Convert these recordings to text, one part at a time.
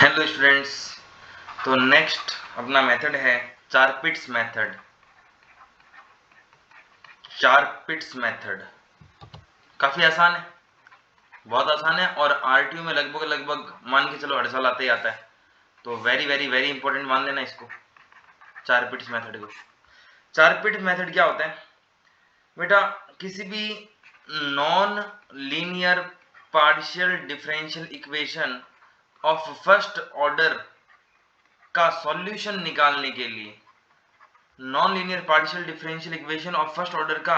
Hello students. तो next अपना method है चारपिट्स मेथड। चारपिट्स मेथड काफ़ी आसान है, बहुत आसान है और आरटीयू में लगभग लगभग मान के चलो हर साल आते ही आता है। तो वेरी वेरी वेरी इंपॉर्टेंट मान लेना इसको, चारपिट्स मेथड को। चारपिट्स मेथड क्या होता है बेटा? किसी भी non linear partial differential equation of first order का सॉल्यूशन निकालने के लिए, non linear partial differential equation of first order का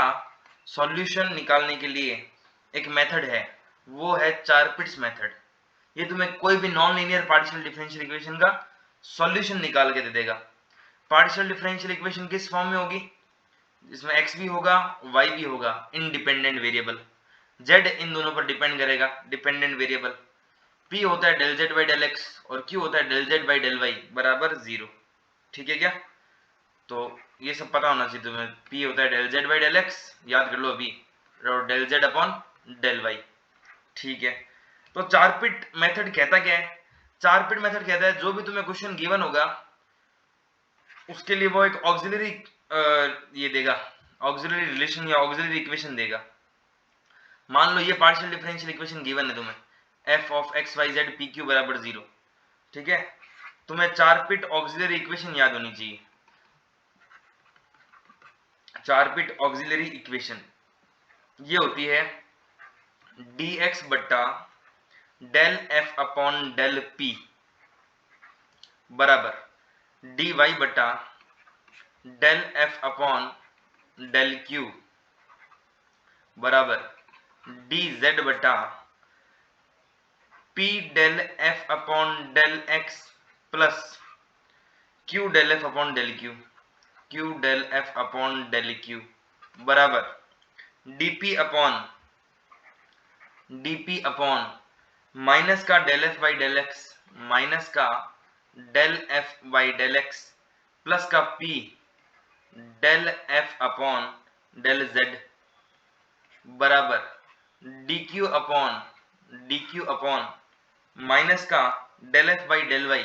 सॉल्यूशन निकालने के लिए एक मेथड है, वो है चारपिट्स मेथड। ये तुम्हें कोई भी non linear partial differential equation का सॉल्यूशन निकाल के दे देगा। पार्शियल डिफरेंशियल इक्वेशन किस फॉर्म में होगी? जिसमें x भी होगा y भी होगा, इंडिपेंडेंट वेरिएबल। z इन दोनों पर डिपेंड करेगा, डिपेंडेंट वेरिएबल। p होता है del z by del x और q होता है del z by del y बराबर 0। ठीक है क्या? तो ये सब पता होना चाहिए तुम्हें। p होता है del z by del x, याद कर लो अभी, और del z upon del y। ठीक है, तो चारपिट मेथड कहता क्या है? चारपिट मेथड कहता है जो भी तुम्हें क्वेश्चन गिवन होगा उसके लिए वो एक ऑक्सिलरी ये देगा, ऑक्सिलरी रिलेशन या ऑक्सिलरी इक्वेशन देगा। मान लो ये पार्शियल डिफरेंशियल इक्वेशन गिवन है तुम्हें, f of x y z p q बराबर 0। ठीक है, तुम्हें चारपिट ऑक्सिलरी इक्वेशन याद होनी चाहिए। चारपिट ऑक्सिलरी इक्वेशन ये होती है dx बट्टा del f upon del p बराबर dy बट्टा del f upon del q बराबर dz बट्टा p del f upon del x plus q del f upon del q, q del f upon del q बराबर dp upon minus का del f by del x minus का del f by del x plus का p del f upon del z बराबर dq upon minus का del f by del y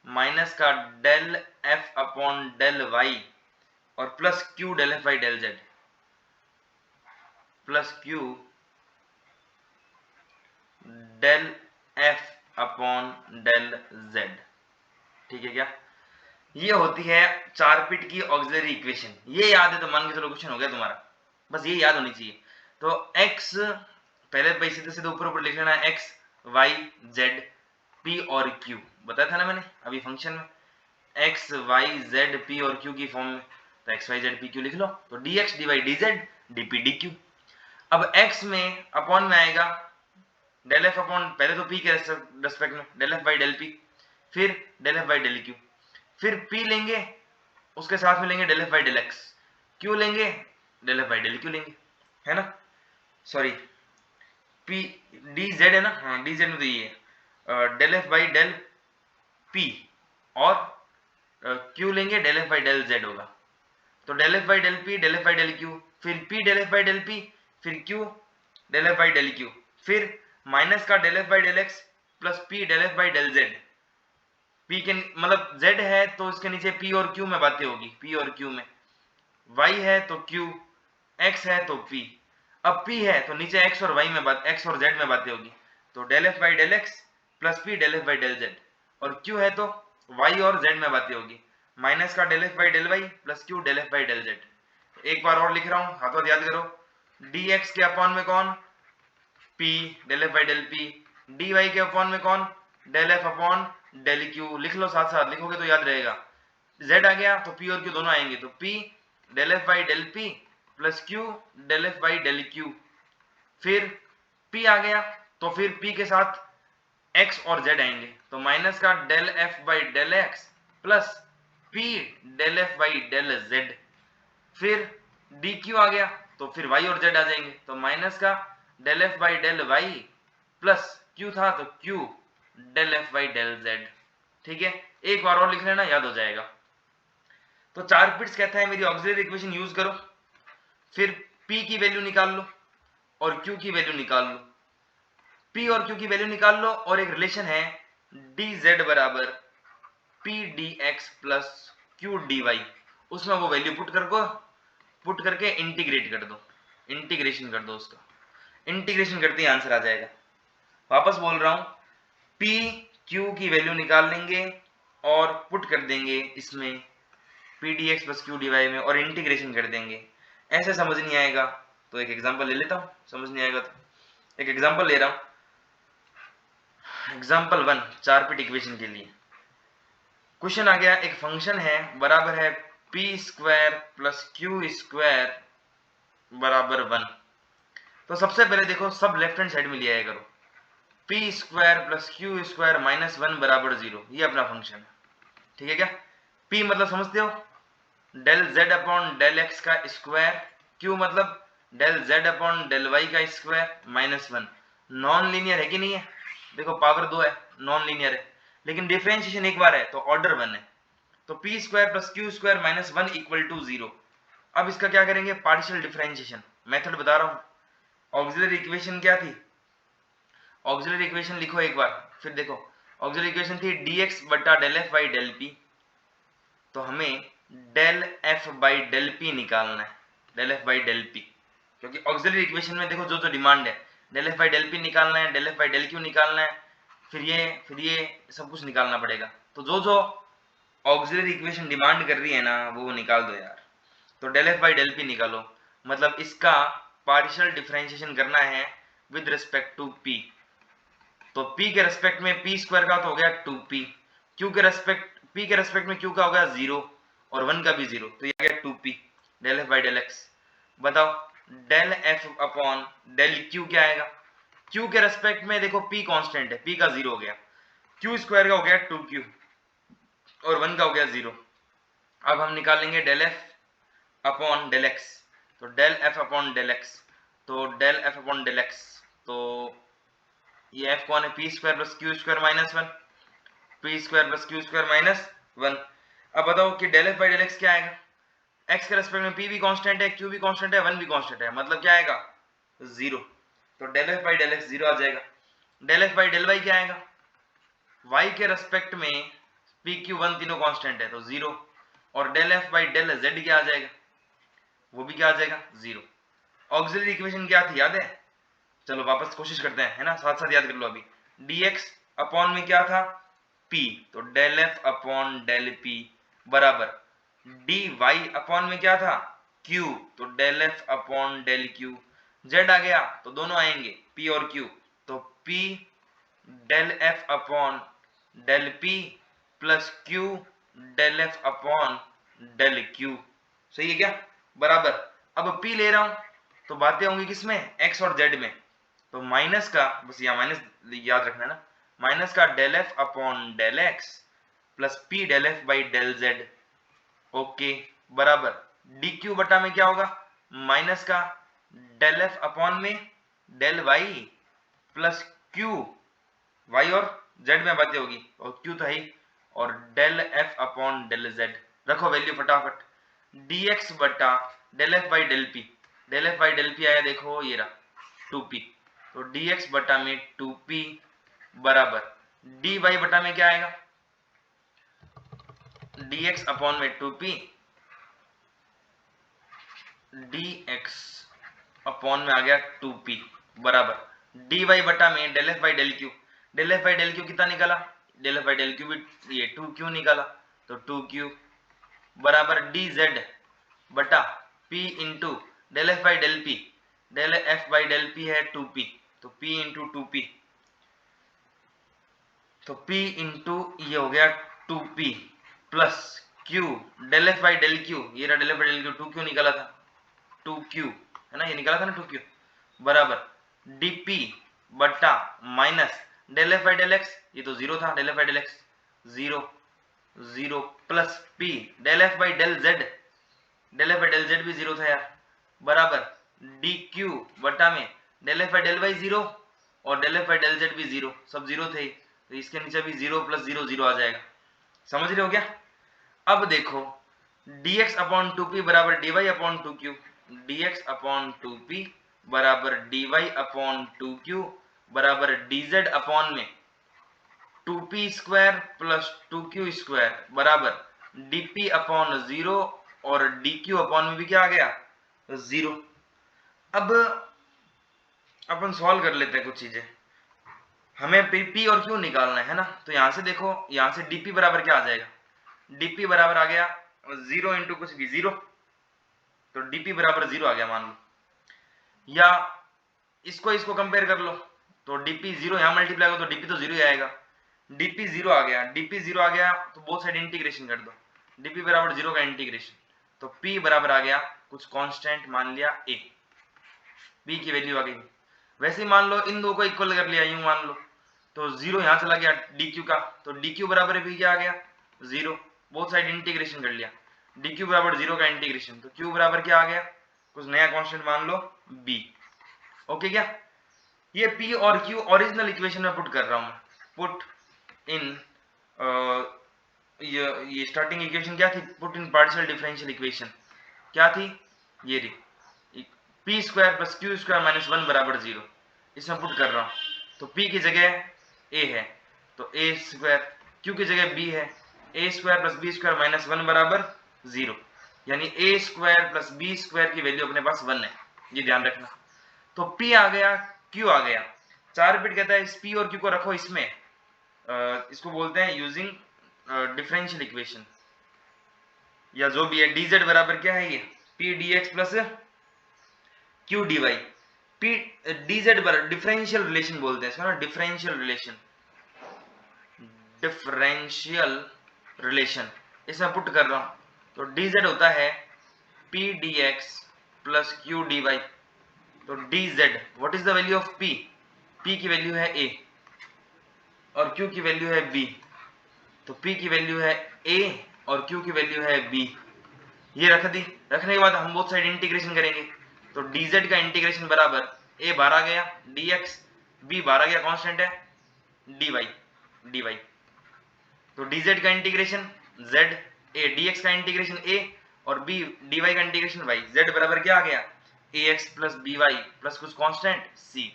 minus का del f upon del y और plus q del f by del z plus q del f upon del z। ठीक है क्या? ये होती है चारपिट की ऑक्सिलरी इक्वेशन। ये याद है तो मान के चलो क्वेश्चन हो गया तुम्हारा, बस ये याद होनी चाहिए। तो x पहले सीधे सीधे ऊपर लिख लेना है, x y z p और q बताया था ना मैंने अभी फंक्शन में, x y z p और q की फॉर्म में। तो x y z p q लिख लो, तो dx dy dz dp dq। अब x में अपॉन में आएगा डेल f अपॉन, पहले तो p के रेस्पेक्ट में del f by del p, फिर del f by del q, फिर p लेंगे उसके साथ में लेंगे del f by del x, q लेंगे del f by del q लेंगे, है ना? सॉरी p dz है ना, हाँ dz में तो ये है del f by del p और q लेंगे del f by del z होगा। तो del f by del p del f by del q, फिर p del f by del p, फिर q del f by del q, फिर minus का del f by del x plus p del f by del z। p के मतलब z है तो इसके नीचे p और q में बातें होगी, p और q में, y है तो q, x है तो p। अब p है तो नीचे x और y में बात, x और z में बातें होगी, तो del f by del x plus p del f by del z, और q है तो y और z में बातें होगी, माइनस का del f by del y plus q del f by del z। एक बार और लिख रहा हूं, हाथों याद करो, dx के अपॉन में कौन? p del f by del p, dy के अपॉन में कौन? Del f upon del q। लिख लो, साथ साथ लिखोगे तो याद रहेगा। z आ गया तो p और q दोनों आएंगे, तो p del f by del p plus q del f by del q, फिर p आ गया तो फिर p के साथ x और z आएंगे, तो माइनस का del f by del x plus p del f by del z, फिर dq आ गया तो फिर y और z आ जाएंगे, तो माइनस का del f by del y plus q था तो q del f by del z। ठीक है, एक बार और लिख लेना, याद हो जाएगा। तो चारपिट्स कहता है मेरी ऑक्सिलरी इक्वेशन यूज करो, फिर p की वैल्यू निकाल लो और q की वैल्यू निकाल लो। p और q की वैल्यू निकाल लो और एक रिलेशन है डी जेड बराबर p d x plus q d y, उसमें वो वैल्यू पुट करके इंटीग्रेट कर दो, इंटीग्रेशन कर दो उसका, इंटीग्रेशन करते ही आंसर आ जाएगा। वापस बोल रहा हूं, पी क्यू की वैल्यू निकाल लेंगे और पुट कर देंगे इसमें p d x plus q d y में और इंटीग्रेशन कर देंगे। ऐसे समझ नहीं आएगा तो एक एग्जांपल ले लेता हूं, समझ नहीं आएगा तो एक एग्जांपल ले रहा हूं। एग्जांपल 1 4 बिट इक्वेशन के लिए क्वेश्चन आ गया, एक फंक्शन है बराबर है p square plus q square बराबर 1। तो सबसे पहले देखो सब लेफ्ट हैंड साइड में ले आया करो, P square plus q square minus 1 बराबर 0, ये अपना फंक्शन है, ठीक है क्या। पी मतलब समझते हो, del z upon del x का स्क्वायर, क्यू मतलब del z upon del y का स्क्वायर माइनस 1। नॉन लीनियर है कि नहीं है, देखो पावर 2 है, नॉन लीनियर है, लेकिन डिफरेंशिएशन एक बार है तो ऑर्डर 1 है, तो p square plus q square minus 1 equal to 0। अब इसका क्या करेंगे, पार्शियल डिफरेंशिएशन, मेथड बता रहा हूं। ऑक्सिलरी इक्वेशन क्या थी, ऑक्सिलरी इक्वेशन लिखो एक बार फिर देखो, ऑक्सिलरी इक्वेशन थी dx बटा del f by del p, तो हमें del f by del p निकालना है, del f by del p, क्योंकि ऑक्सिलरी इक्वेशन में देखो जो जो डिमांड है, del f by del p निकालना है, del f by del q निकालना है, फिर ये सब कुछ निकालना पड़ेगा। तो जो जो ऑक्सिलरी इक्वेशन डिमांड कर रही है ना वो निकाल दो यार। तो del f by del p निकालो, मतलब इसका पार्शियल डिफरेंशिएशन करना है विद रिस्पेक्ट टू पी। तो p के रेस्पेक्ट में p स्क्वायर का तो हो गया 2p, q के रेस्पेक्ट p के रेस्पेक्ट में q का हो गया 0 और 1 का भी 0, तो ये आ गया 2p del f by del x. बताओ del f upon del q क्या आएगा, q के रेस्पेक्ट में देखो p कांस्टेंट है, p का 0 हो गया, q स्क्वायर का हो गया 2q और 1 का हो गया 0। अब हम निकालेंगे del f upon del x, तो del f upon del x, तो del f upon del x, तो ये f कौन है, p square plus q square minus 1, p square plus q square minus 1। अब बताओ कि del f by del x क्या आएगा, x के रेस्पेक्ट में p भी कांस्टेंट है, q भी कांस्टेंट है, 1 भी कांस्टेंट है, मतलब क्या आएगा 0, तो del f by del x 0 आ जाएगा। Del f by del y क्या आएगा, y के रेस्पेक्ट में p q 1 तीनों कांस्टेंट है तो 0, और del f by del z क्या आ जाएगा, वो भी क्या आ जाएगा 0। ऑक्सिलरी इक्वेशन क्या थी याद है, चलो वापस कोशिश करते हैं, है ना, साथ साथ याद कर लो। अभी dx अपॉन में क्या था p, तो del f upon del p बराबर dy अपॉन में क्या था q, तो del f upon del q। z आ गया तो दोनों आएंगे p और q, तो p del f upon del p plus q del f upon del q। सही है क्या, बराबर। अब p ले रहा हूं तो बातें होंगी किसमें, x और z में, तो माइनस का, बस यहाँ माइनस याद रखना है ना, माइनस का del f upon del x plus p del f by del z, okay, बराबर डी क्यू बटा में क्या होगा, माइनस का डेल एफ अपॉन में del y plus q, y और जेड में बातें होगी और क्यू तो है ही, और del f upon del z. रखो वैल्यू फटाफट, डी एक्स बटा del f by del p, del f by del p आया देखो ये रहा 2p, तो dx बटा में 2p बराबर dy बटा में क्या आएगा, dx अपॉन में 2p, dx अपॉन में आ गया 2p बराबर dy बटा में del f by del q, del f by del q कितना निकाला, del f by del q भी ये 2q निकाला, तो 2q बराबर dz बटा p into del f by del p, del f by del p है 2p, तो p इंटू 2p, तो p इंटू ये हो गया 2p plus q del f by del q, ये रहा del f by del q, 2q निकाला था, 2q है ना, ये निकाला था ना 2q बराबर dp बटा minus del f by del x, ये तो 0 था, del f by del x 0 0 plus p del f by del z, del f by del z भी 0 था यार, बराबर dq बटा में del f by del y 0 और del f by del z भी 0, सब 0 थे, तो इसके नीचे भी 0 प्लस 0 0 आ जाएगा। समझ रहे हो क्या। अब देखो dx अपॉन 2p बराबर dy upon 2q, dx upon 2p बराबर dy अपॉन 2q बराबर dz अपॉन में 2p² प्लस 2q² बराबर dp अपॉन 0 और dq अपॉन में भी क्या आ गया 0। अब अपन सॉल्व कर लेते हैं कुछ चीजें। हमें p और q निकालना है ना, तो यहां से देखो, यहां से dp बराबर क्या आ जाएगा, dp बराबर आ गया 0 इंटू कुछ भी 0, तो dp बराबर 0 आ गया मान लो। या इसको कंपेयर कर लो, तो dp 0 यहां मल्टीप्लाई हो तो dp तो 0 ही आएगा। dp 0 आ गया, dp 0 आ गया तो बोथ साइड इंटीग्रेशन कर दो, dp बराबर 0 का इंटीग्रेशन, तो p बराबर आ गया कुछ कांस्टेंट मान लिया a, p की वैल्यू आ गई। वैसे ही मान लो इन दो को इक्वल कर लिया, यूं मान लो, तो 0 यहां चला गया dq का, तो dq बराबर भी क्या आ गया 0, बोथ साइड इंटीग्रेशन कर लिया, dq बराबर 0 का इंटीग्रेशन, तो q बराबर क्या आ गया कुछ नया कांस्टेंट मान लो b। ओके क्या, ये p और q ओरिजिनल इक्वेशन में पुट कर रहा हूं मैं, पुट इन ये स्टार्टिंग इक्वेशन क्या थी, put in partial differential equation क्या थी, ये रही p² प्लस q² माइनस 1 बराबर 0, इसमें पुट कर रहा हूं। तो p की जगह a है तो a², q की जगह b है, a² प्लस b² माइनस 1 बराबर 0, यानी a² प्लस b² की वैल्यू अपने पास 1 है, ये ध्यान रखना। तो p आ गया, q आ गया, 4 बिट कहता है इस p और q को रखो इसमें, इसको बोलते हैं यूजिंग डिफरेंशियल इक्वेशन, या जो भी है। dz बराबर क्या है, ये p dx plus q dy, p dz बराबर डिफरेंशियल रिलेशन बोलते हैं इसको ना, डिफरेंशियल रिलेशन, डिफरेंशियल रिलेशन इसमें पुट कर रहा हूं, तो dz होता है p dx plus q dy, तो dz what is the value of p, p की वैल्यू है a और q की वैल्यू है b, तो p की वैल्यू है a और q की वैल्यू है b, ये रख दी। रखने के बाद हम बोथ साइड इंटीग्रेशन करेंगे, तो dz का इंटीग्रेशन बराबर a बाहर आ गया dx, b बाहर आ गया कांस्टेंट है dy, तो dz का इंटीग्रेशन z, a dx का इंटीग्रेशन a और b dy का इंटीग्रेशन y, z बराबर क्या आ गया ax प्लस by प्लस कुछ constant c।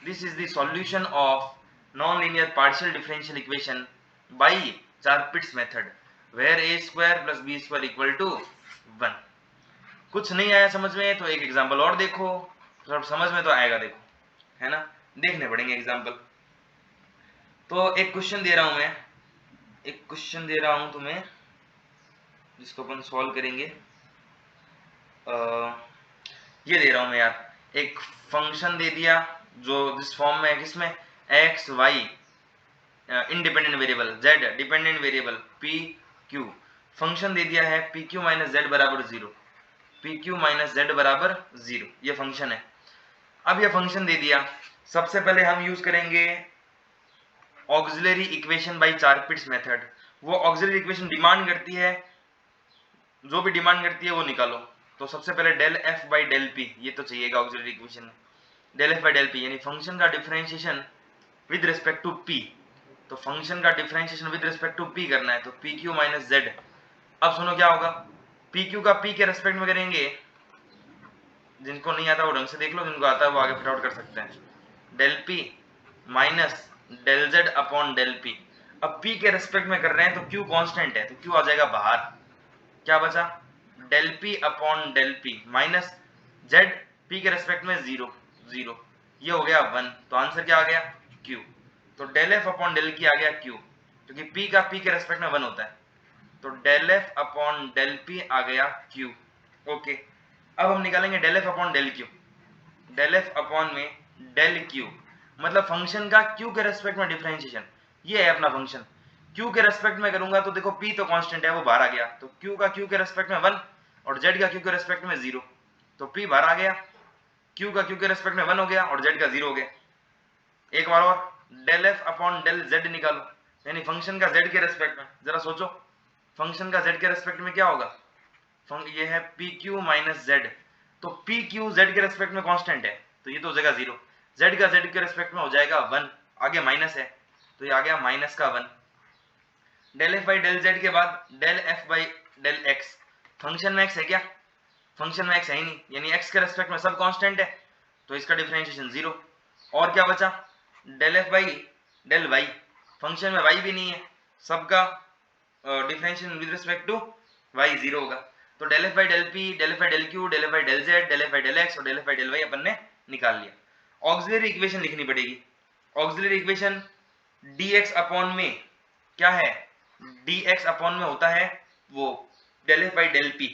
This is the solution of non linear partial differential equation by Charpit's method, where a² plus b² equal to 1। कुछ नहीं आया समझ में तो एक एग्जांपल और देखो, तो समझ में तो आएगा, देखो है ना, देखने पड़ेंगे एग्जांपल। तो एक क्वेश्चन दे रहा हूं मैं, एक क्वेश्चन दे रहा हूं तुम्हें जिसको अपन सॉल्व करेंगे। ये दे रहा हूं मैं यार, एक फंक्शन दे दिया जो जिस फॉर्म में है, किसमें x y independent variable, z dependent variable, p q, function दे दिया है pq माइनस z बराबर 0, pq माइनस z बराबर 0, ये फंक्शन है। अब ये फंक्शन दे दिया, सबसे पहले हम यूज करेंगे auxiliary equation by Charpit's method. वो ऑक्सिलरी इक्वेशन डिमांड करती है, जो भी डिमांड करती है वो निकालो। तो सबसे पहले del f by del p, ये तो चाहिएगा ऑक्सिलरी इक्वेशन में, del f by del p यानी फंक्शन का differentiation with respect to p, तो फंक्शन का differentiation with respect to p करना है, तो pq माइनस z। अब सुनो क्या होगा, pq का p के रेस्पेक्ट में करेंगे, जिनको नहीं आता वो ढंग से देख लो, जिनको आता है वो आगे फिट आउट कर सकते हैं, del p minus del z upon del p। अब p के रेस्पेक्ट में कर रहे हैं तो q कांस्टेंट है, तो q आ जाएगा बाहर, क्या बचा del p upon del p minus z, p के रेस्पेक्ट में 0 0, ये हो गया 1, तो आंसर क्या आ गया q। तो del f upon del q आ गया q, क्योंकि p का p के रेस्पेक्ट में 1 होता है, तो del f upon del p आ गया q। ओके, अब हम निकालेंगे del f upon del q, del f upon में डेल q, मतलब फंक्शन का q के रेस्पेक्ट में डिफरेंशिएशन, ये है अपना फंक्शन। q के रेस्पेक्ट में करूंगा तो देखो p तो कांस्टेंट है वो बाहर आ गया, तो q का q के रेस्पेक्ट में 1 और z का q के रेस्पेक्ट में 0, तो p बाहर आ गया, q का q के रेस्पेक्ट में 1 हो गया और z का 0 हो गया। एक बार और del f upon del z निकालो, यानी फंक्शन का z के रेस्पेक्ट में, जरा सोचो फंक्शन का z के रेस्पेक्ट में क्या होगा, ये है pq माइनस z, तो pq z के रेस्पेक्ट में कांस्टेंट है तो ये तो हो जाएगा 0, z का z के रेस्पेक्ट में हो जाएगा 1, आगे माइनस है तो ये आ गया माइनस का 1। Del f by del z के बाद del f by del x, function में x है क्या, फंक्शन में x है ही नहीं, यानी x के रेस्पेक्ट में सब कांस्टेंट है, तो इसका डिफरेंशिएशन 0। और क्या बचा del f by del y, function में y भी नहीं है, सबका differential with respect to y 0 होगा। तो del f by del p, del f by del q, del f by del z, del f by del x और del f by del y अपन ने निकाल लिया। ऑक्सिलरी इक्वेशन लिखनी पड़ेगी। Auxiliary equation dx upon में क्या है, dx upon में होता है वो del f by del p।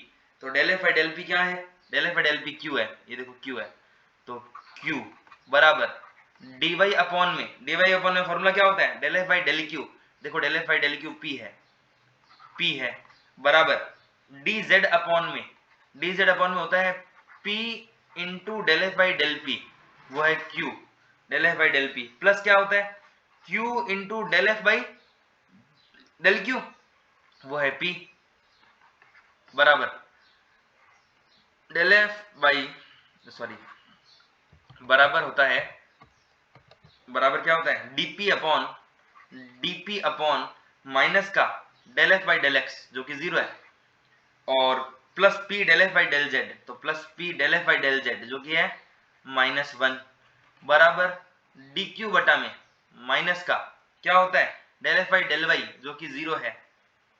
तो del f by del p क्या है, del f by del p q है, ये देखो q है, तो q बराबर dy अपॉन में फॉर्मूला क्या होता है, del f by del q, देखो del f by del q p है बराबर dz अपॉन में होता है p into del f by del p, वो है q, del f by del p plus क्या होता है q into del f by del q, वो है p बराबर del f by बराबर होता है, बराबर क्या होता है dp अपॉन माइनस का del f by del x जो कि 0 है, और plus p del f by del z, तो plus p del f by del z जो कि है -1 बराबर dq बटा में माइनस का क्या होता है del f by del y जो कि 0 है,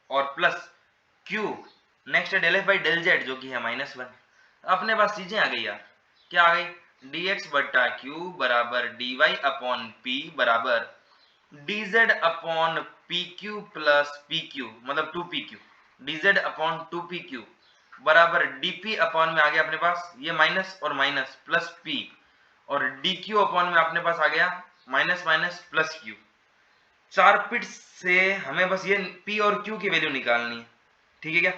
और प्लस q नेक्स्ट है del f by del z जो कि है -1। अपने पास चीजें आ गई यार, क्या आ गई, dx बटा q बराबर dy अपॉन p बराबर dz upon pq plus pq मतलब 2pq, dz अपॉन 2pq बराबर dp अपॉन में आ गया अपने पास ये माइनस और माइनस प्लस p, और dq अपॉन में अपने पास आ गया माइनस माइनस प्लस q। चार पिट से हमें बस ये p और q की वैल्यू निकालनी है, ठीक है क्या।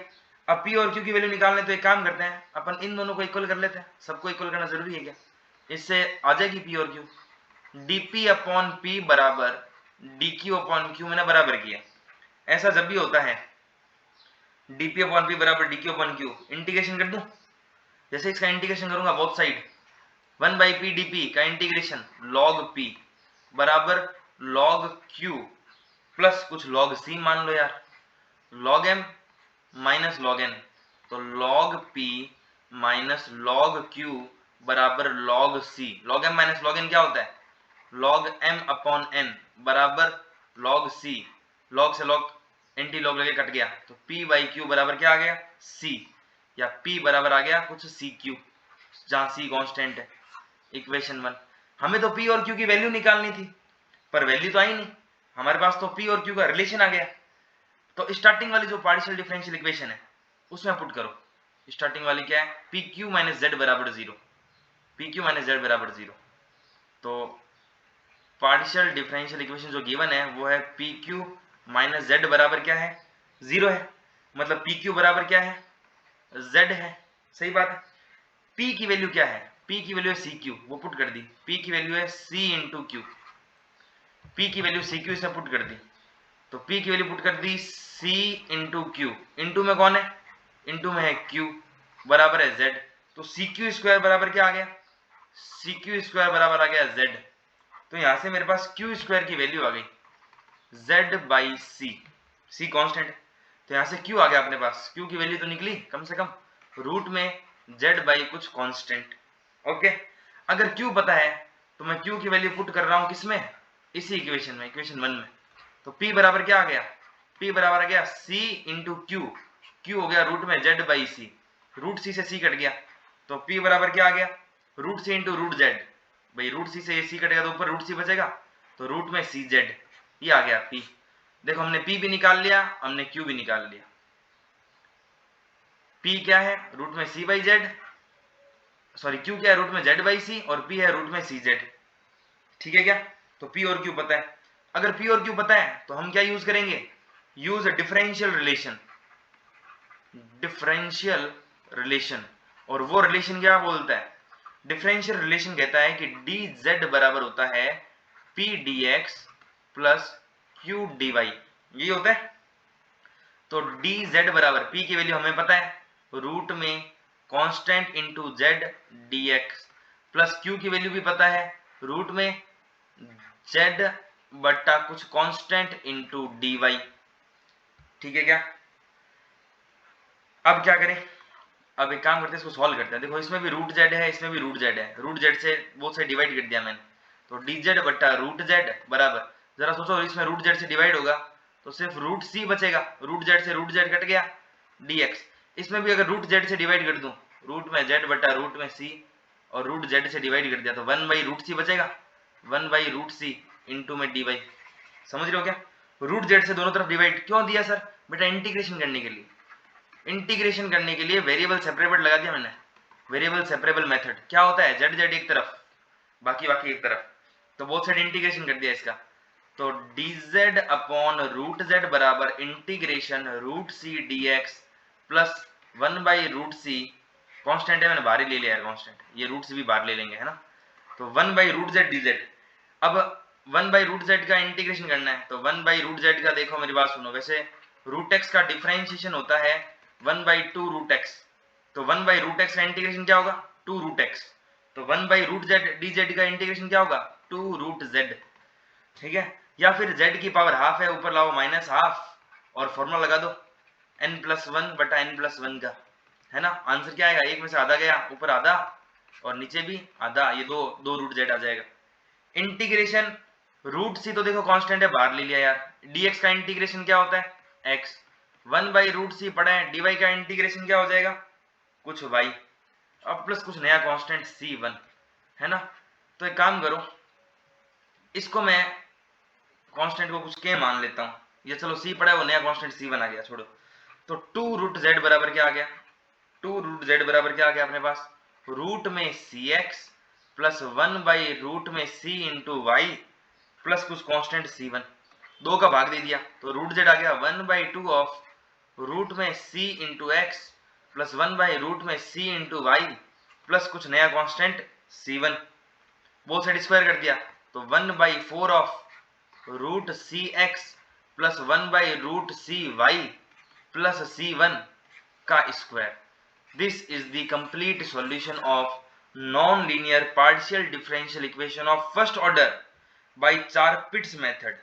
अब p और q की वैल्यू निकालने तो एक काम करते हैं, अपन इन दोनों को इक्वल कर लेते हैं, सबको इक्वल करना जरूरी है क्या, इससे आ जाएगी p और q, dp अपॉन p बराबर dq अपॉन q मैंने बराबर किया। ऐसा जब भी होता है dp अपॉन p बराबर dq अपॉन q, इंटीग्रेशन कर दूं, जैसे इसका इंटीग्रेशन करूंगा both side 1 by P dp का इंटीग्रेशन log p बराबर log q प्लस कुछ log c मान लो यार, log m minus log n, तो log p minus log q बराबर log c, log m minus log n क्या होता है log m अपॉन n बराबर log c, log से log एंटी log लगे कट गया, तो p बाई q बराबर क्या आ गया c, या p बराबर आ गया कुछ cq जहां c कांस्टेंट है। इक्वेशन 1, हमें तो p और q की वैल्यू निकालनी थी पर वैल्यू तो आई नहीं, हमारे पास तो p और q का रिलेशन आ गया। तो स्टार्टिंग वाली जो पार्शियल डिफरेंशियल इक्वेशन है उसमें पुट करो, स्टार्टिंग वाली क्या है pq माइनस z बराबर 0, pq माइनस z बराबर 0, तो पार्शियल डिफरेंशियल इक्वेशन जो गिवन है वो है pq माइनस z बराबर क्या है 0 है, मतलब pq बराबर क्या है z है, सही बात है। p की वैल्यू क्या है, p की वैल्यू है cq, वो पुट कर दी, p की वैल्यू है c इंटू q, p की वैल्यू cq इसमें पुट कर दी, तो p की वैल्यू पुट कर दी c इंटू q, इंटू में कौन है इंटू में है q बराबर है z, तो cq स्क्वायर बराबर क्या आ गया cq स्क्वायर बराबर आ गया z, तो यहां से मेरे पास q स्क्वायर की वैल्यू आ गई z बाई c कांस्टेंट है, तो यहां से q आ गया अपने पास, q की वैल्यू तो निकली कम से कम रूट में z बाई कुछ कांस्टेंट। ओके, अगर q पता है तो मैं q की वैल्यू पुट कर रहा हूं किसमें, इसी इक्वेशन में, इक्वेशन 1 में, तो p बराबर क्या आ गया, p बराबर आ गया c इंटू q हो गया रूट में z by c, root c से c कट गया, तो p बराबर क्या आ गया root c into root z, भाई रूट c से c कटेगा तो ऊपर रूट c बचेगा, तो रूट में c z, ये आ गया p। देखो हमने p भी निकाल लिया, हमने q भी निकाल लिया, p क्या है रूट में c by z, sorry q क्या है रूट में z बाई c, और p है रूट में c z, ठीक है क्या। तो p और q पता है, अगर p और q पता है तो हम क्या यूज करेंगे, use differential relation, differential relation, और वो रिलेशन क्या बोलता है, डिफरेंशियल रिलेशन कहता है कि dz बराबर होता है p dx plus q dy, ये होता है। तो dz बराबर p की वैल्यू हमें पता है रूट में constant into z dx, plus q की वैल्यू भी पता है रूट में z बट्टा कुछ कांस्टेंट इंटू dy, ठीक है क्या। अब क्या करें, अब एक काम करते हैं इसको सॉल्व करते हैं, देखो इसमें भी रूट z है इसमें भी रूट z है, रूट z से बोथ से डिवाइड कर दिया मैंने, तो dz बट्टा रूट z बराबर, जरा सोचो, इसमें रूट जेड से डिवाइड होगा तो सिर्फ रूट सी बचेगा, रूट जेड से रूट जेड कट गया, dx। इसमें भी अगर रूट जेड से डिवाइड कर दूं, रूट में जेड बटा रूट में सी, और रूट जेड से डिवाइड कर दिया तो 1 बाई रूट सी बचेगा, 1 बाई रूट सी इंटू में डी वाई। समझ रहे हो क्या? रूट जेड से दोनों तरफ डिवाइड क्यों दिया सर? बेटा इंटीग्रेशन करने के लिए, इंटीग्रेशन करने के लिए वेरिएबल सेपरेबल लगा दिया मैंने। वेरिएबल सेपरेबल मेथड क्या होता है? जेड जेड एक तरफ, बाकी बाकी एक तरफ, तो बोथ साइड इंटीग्रेशन कर दिया इसका। तो dz अपॉन रूट जेड बराबर integration root c dx plus 1 by root c, constant है मैंने बाहर ही ले लिया है कॉन्स्टेंट, ये रूट सी भी बाहर ले लेंगे, है ना। तो 1 बाई रूट जेड dz। अब 1 बाई रूट जेड का इंटीग्रेशन करना है, तो 1 बाई रूट जेड का देखो मेरी बात सुनो, वैसे रूट एक्स का डिफरेंशिएशन होता है 1 बाई टू रूट एक्स, तो 1 बाई रूट एक्स का इंटीग्रेशन क्या होगा? 2 रूट एक्स। तो 1 बाई रूट जेड dz का इंटीग्रेशन क्या होगा? 2 रूट जेड, ठीक है। या फिर z की पावर हाफ है, ऊपर लाओ माइनस हाफ और फॉर्मूला लगा दो n+1 बटा n+1 का, है ना। आंसर क्या आएगा? एक में से आधा गया, ऊपर आधा और नीचे भी आधा, ये दो रूट जेड आ जाएगा। इंटीग्रेशन रूट सी तो देखो कांस्टेंट है, बाहर ले लिया यार। dx का इंटीग्रेशन क्या होता है? x। 1 बाई रूट सी पढ़ा है, dy का इंटीग्रेशन क्या हो जाएगा? कुछ y, अब प्लस कुछ नया कांस्टेंट c1, है ना। तो एक काम करो, इसको मैं कांस्टेंट को कुछ के मान लेता हूं, ये चलो c पड़ा है, वो नया कांस्टेंट c1 आ गया, छोड़ो। तो 2 रूट जेड बराबर क्या आ गया? 2 रूट जेड बराबर क्या आ गया अपने पास? रूट में cx प्लस 1 बाई रूट में c इंटू वाई प्लस कुछ कांस्टेंट c1, 2 का भाग दे दिया तो रूट जेड आ गया 1 बाई टू ऑफ रूट में c into x plus 1 by root में c इंटू वाई प्लस कुछ नया constant c1, both side square कर दिया तो 1 by 4 of root c x plus 1 by root c y plus c1 का square. This is the complete solution of non linear partial differential equation of first order by Charpit's method,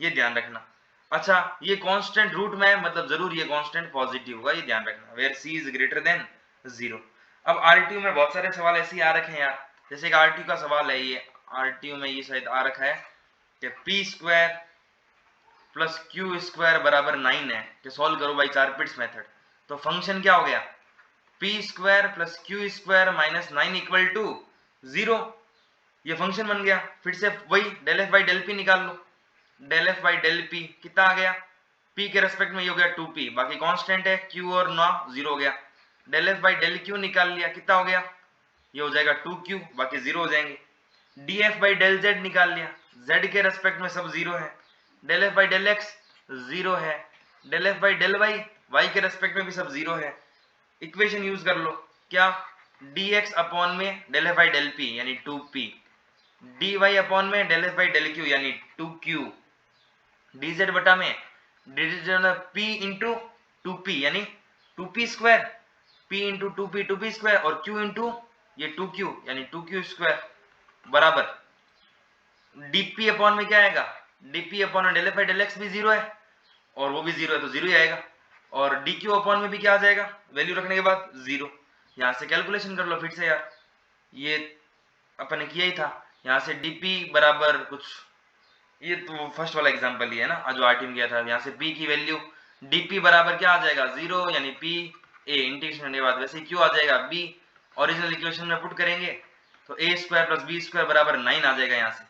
ये ध्यान रखना। अच्छा, ये constant root में है, मतलब जरूर ये कांस्टेंट पॉजिटिव होगा, ये ध्यान रखना, where c is greater than 0। अब आरटीयू में बहुत सारे सवाल ऐसे ही आ रखे हैं यार, जैसे कि आरटीयू का सवाल है, ये आरटीयू में ये शायद आ रखा है कि p square plus q square बराबर 9 है, कि सॉल्व करो बाई चारपिट्स मेथड। तो फंक्शन क्या हो गया? P square plus q square minus 9 equal to 0, ये फंक्शन बन गया। फिर से वही del f by del p निकाल लो, del f by del p कितना आ गया? पी के रेस्पेक्ट में ये हो गया 2p, बाकी कांस्टेंट है क्यू और ना 0 हो गया। Del f by del q निकाल लिया, कितना हो गया? ये हो जाएगा 2q, बाकी 0 हो जाएंगे। D f by del z निकाल लिया, z के रेस्पेक्ट में सब 0 है। Del f by del x 0 है, del f by del y y के रेस्पेक्ट में भी सब 0 है। इक्वेशन यूज कर लो, क्या? dx अपॉन में del f by del p यानी 2p, dy अपॉन में del f by del q यानी 2q, dz बटा में p इंटू 2p यानी 2p square, p into 2p 2p square और q इंटू ये 2q यानी 2q स्क्वायर बराबर dp अपॉन में क्या आएगा? dp upon del f by del x भी 0 है और वो भी 0 है तो 0 ही आएगा, और dq अपॉन में भी क्या आ जाएगा? वैल्यू रखने के बाद 0। यहाँ से कैलकुलेशन कर लो फिर से यार, ये अपन ने किया ही था। यहाँ से dp बराबर कुछ, ये तो फर्स्ट वाला एग्जांपल ही है ना जो आरटी में किया था। यहाँ से p की वैल्यू dp बराबर क्या आ जाएगा? 0 यानी p a, इंटीग्रेशन करने के बाद वैसे q आ जाएगा b, ओरिजिनल इक्वेशन में पुट करेंगे तो a square plus b square बराबर 9 आ जाएगा। यहाँ से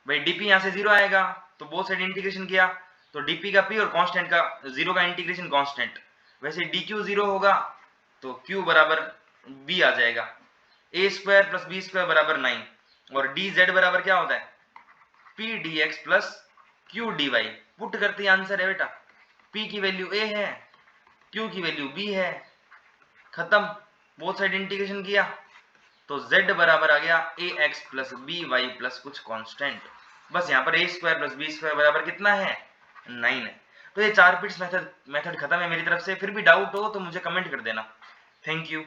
भाई dp यहाँ से 0 आएगा तो बोथ साइड इंटीग्रेशन किया तो dp का p और कांस्टेंट का 0 का इंटीग्रेशन कांस्टेंट, वैसे dq 0 होगा तो q बराबर b आ जाएगा, a square plus b square बराबर 9 और dz बराबर क्या होता है? p dx plus q dy, put करते ही आंसर है बेटा, p की वैल्यू a है, q की वैल्यू b है, खत्म। बोथ साइड इंटीग्रेशन किया तो z बराबर आ गया ax प्लस by प्लस कुछ कांस्टेंट। बस यहाँ पर a square plus b square बराबर कितना है? 9 है। तो ये चारपिट्स मेथड खत्म है मेरी तरफ से। फिर भी डाउट हो तो मुझे कमेंट कर देना। Thank you.